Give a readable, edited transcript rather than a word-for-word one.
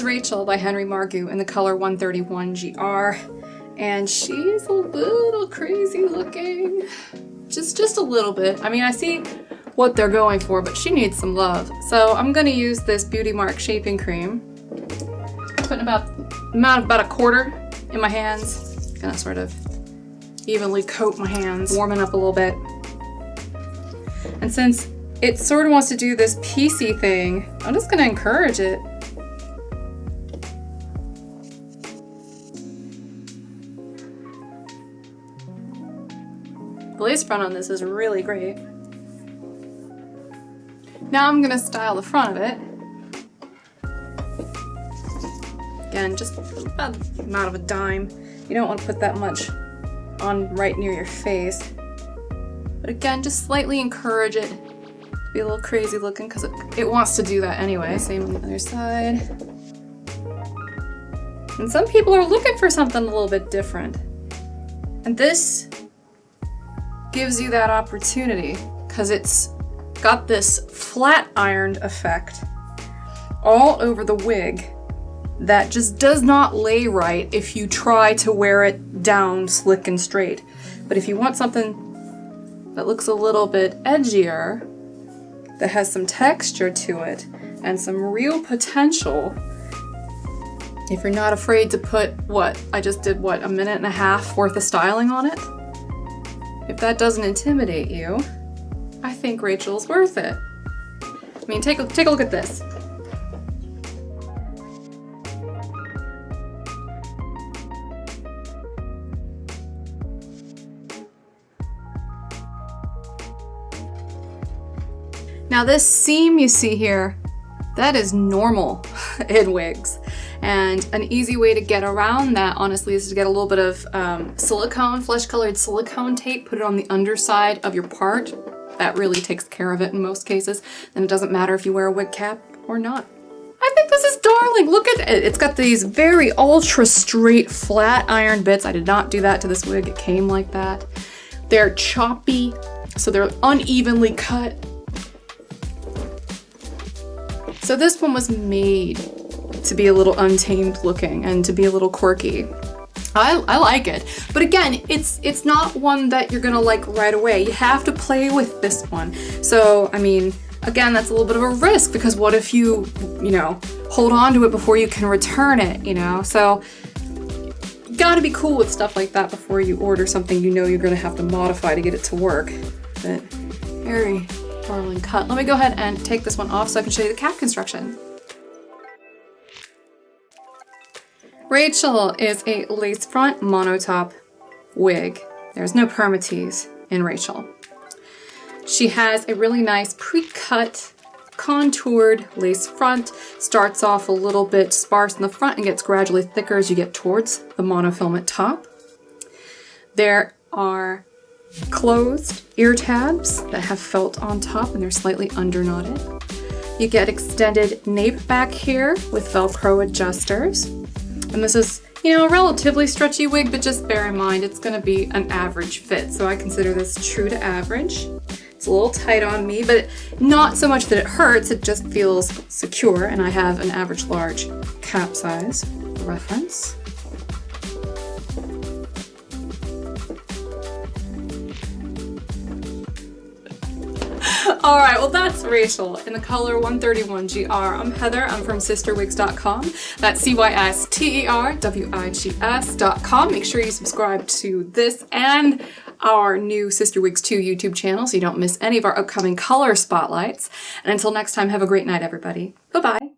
is Rachel by Henry Margu in the color 131GR, and she's a little crazy looking. Just a little bit. I mean, I see what they're going for, but she needs some love. So I'm gonna use this Beauty Mark shaping cream. Putting about a quarter in my hands. Gonna sort of evenly coat my hands, warming up a little bit. And since it sort of wants to do this piecey thing, I'm just gonna encourage it. The lace front on this is really great. Now I'm gonna style the front of it. Again, just about the amount of a dime. You don't want to put that much on right near your face. But again, just slightly encourage it to be a little crazy looking because it wants to do that anyway. Same on the other side. And some people are looking for something a little bit different. And this gives you that opportunity because it's got this flat ironed effect all over the wig that just does not lay right if you try to wear it down slick and straight. But if you want something that looks a little bit edgier, that has some texture to it and some real potential, if you're not afraid to put I just did a minute and a half worth of styling on it, if that doesn't intimidate you, I think Rachel's worth it. I mean, take a look at this. Now this seam you see here, that is normal in wigs. And an easy way to get around that, honestly, is to get a little bit of silicone, flesh-colored silicone tape, put it on the underside of your part. That really takes care of it in most cases. Then it doesn't matter if you wear a wig cap or not. I think this is darling. Look at it. It's got these very ultra straight flat iron bits. I did not do that to this wig. It came like that. They're choppy, so they're unevenly cut. So this one was made to be a little untamed looking and to be a little quirky. I like it, but again, it's not one that you're gonna like right away. You have to play with this one. So, I mean, again, that's a little bit of a risk because what if you hold on to it before you can return it, So, you gotta be cool with stuff like that before you order something you know you're gonna have to modify to get it to work. But very darling cut. Let me go ahead and take this one off so I can show you the cap construction. Rachel is a lace front monotop wig. There's no permatease in Rachel. She has a really nice pre-cut, contoured lace front. Starts off a little bit sparse in the front and gets gradually thicker as you get towards the monofilament top. There are closed ear tabs that have felt on top and they're slightly under knotted. You get extended nape back here with Velcro adjusters. And this is, a relatively stretchy wig, but just bear in mind it's gonna be an average fit. So I consider this true to average. It's a little tight on me, but not so much that it hurts, it just feels secure. And I have an average large cap size reference. All right, well that's Rachel in the color 131GR. I'm Heather, I'm from CysterWigs.com. That's CysterWigs.com. Make sure you subscribe to this and our new CysterWigs 2 YouTube channel so you don't miss any of our upcoming color spotlights. And until next time, have a great night, everybody. Bye-bye.